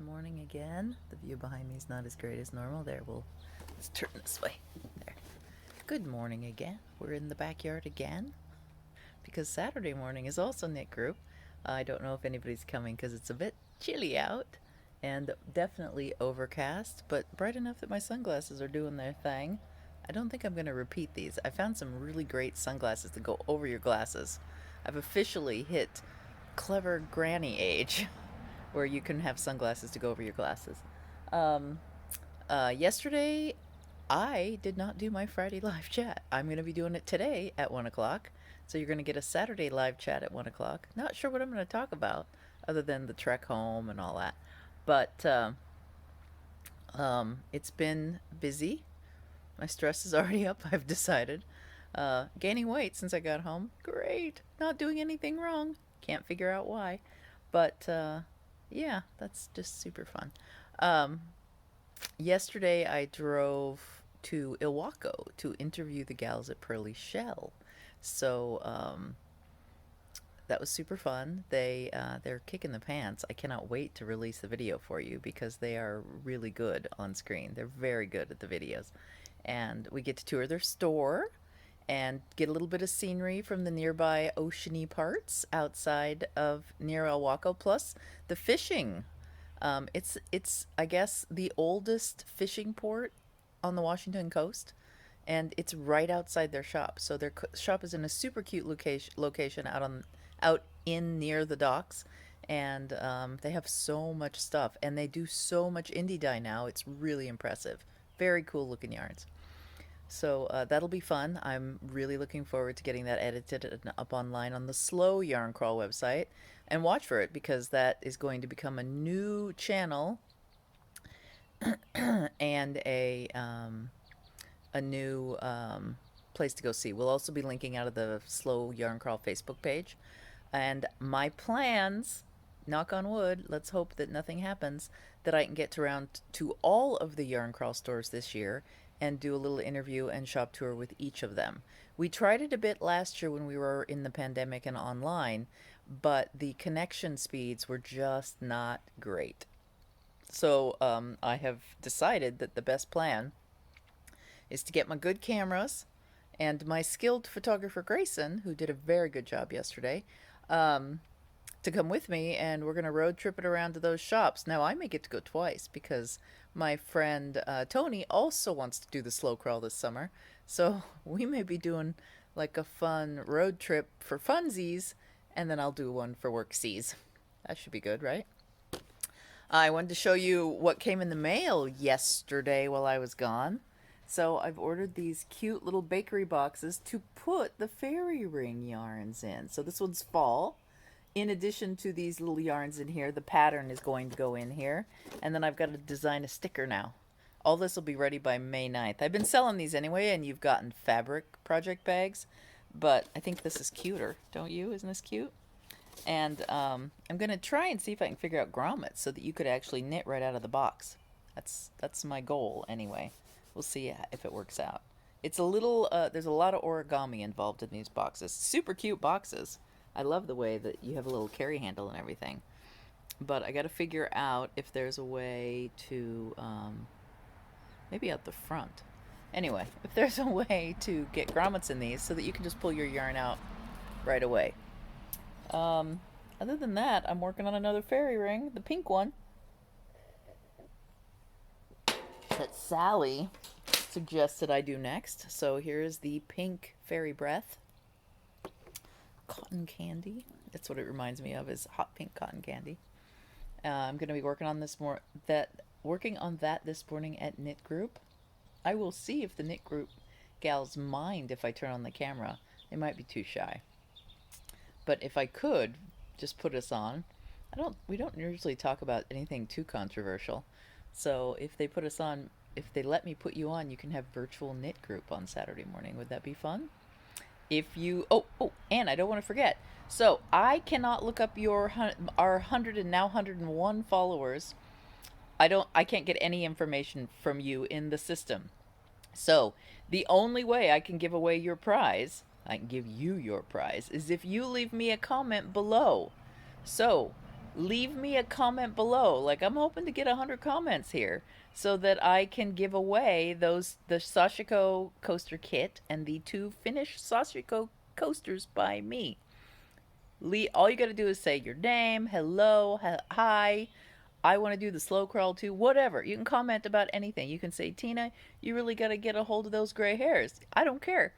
morning again. The view behind me is not as great as normal. Let's turn this way. There. Good morning again. We're in the backyard again because Saturday morning is also knit group. I don't know if anybody's coming because it's a bit chilly out and definitely overcast, but bright enough that my sunglasses are doing their thing. I don't think I'm going to repeat these. I found some really great sunglasses to go over your glasses. I've officially hit clever granny age where you can have sunglasses to go over your glasses. Um, Yesterday, I did not do my Friday live chat. I'm going to be doing it today at 1 o'clock. So you're going to get a Saturday live chat at 1 o'clock. Not sure what I'm going to talk about other than the trek home and all that. But it's been busy. My stress is already up, I've decided. Gaining weight since I got home. Great. Not doing anything wrong. Can't figure out why. But yeah, that's just super fun. Um, Yesterday I drove to Ilwaco to interview the gals at Pearly Shell. So that was super fun. They're kicking the pants. I cannot wait to release the video for you because they are really good on screen. They're very good at the videos. And we get to tour their store and get a little bit of scenery from the nearby oceany parts outside of near Ilwaco, plus the fishing. It's I guess the oldest fishing port on the Washington coast, and it's right outside their shop. So their shop is in a super cute location out in near the docks, and they have so much stuff, and they do so much indie dye now. It's really impressive. Very cool looking yarns. So that'll be fun. I'm really looking forward to getting that edited and up online on the Slow Yarn Crawl website. And watch for it because that is going to become a new channel and a new place to go see. We'll also be linking out of the Slow Yarn Crawl Facebook page. And my plans, knock on wood, let's hope that nothing happens, that I can get around to all of the Yarn Crawl stores this year and do a little interview and shop tour with each of them. We tried it a bit last year when we were in the pandemic and online, but the connection speeds were just not great. So I have decided that the best plan is to get my good cameras and my skilled photographer Grayson, who did a very good job yesterday, um, to come with me, and we're going to road trip it around to those shops. Now, I may get to go twice because my friend Tony also wants to do the slow crawl this summer. So we may be doing like a fun road trip for funsies, and then I'll do one for worksies. That should be good, right? I wanted to show you what came in the mail yesterday while I was gone. So I've ordered these cute little bakery boxes to put the fairy ring yarns in. So this one's fall. In addition to these little yarns in here, the pattern is going to go in here. And then I've got to design a sticker now. All this will be ready by May 9th. I've been selling these anyway, and you've gotten fabric project bags. But I think this is cuter, don't you? Isn't this cute? And I'm going to try and see if I can figure out grommets so that you could actually knit right out of the box. That's my goal anyway. We'll see if it works out. It's a little, there's a lot of origami involved in these boxes. Super cute boxes. I love the way that you have a little carry handle and everything. But I got to figure out if there's a way to, maybe out the front. Anyway, if there's a way to get grommets in these so that you can just pull your yarn out right away. Other than that, I'm working on another fairy ring, the pink one, that Sally suggested I do next. So here is the pink fairy breath. Cotton candy. That's what it reminds me of, is hot pink cotton candy. I'm going to be working on that this morning at Knit Group. I will see if the Knit Group gals mind if I turn on the camera. They might be too shy. But if I could just put us on, we don't usually talk about anything too controversial. So if they put us on, if they let me put you on, you can have virtual Knit Group on Saturday morning. Would that be fun? If you, and I don't want to forget. So I cannot look up our 100 and now 101 followers. I can't get any information from you in the system. So the only way I can give away your prize, I can give you your prize, is if you leave me a comment below. So leave me a comment below. Like, I'm hoping to get 100 comments here so that I can give away the Sashiko coaster kit and the 2 finished Sashiko coasters by me. All you got to do is say your name, hello, hi. I want to do the slow crawl too, whatever. You can comment about anything. You can say, Tina, you really got to get a hold of those gray hairs. I don't care.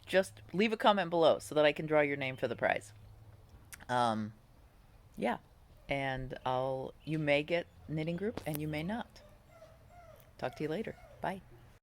Just leave a comment below so that I can draw your name for the prize. Um, yeah. And you may get knitting group and you may not. Talk to you later. Bye.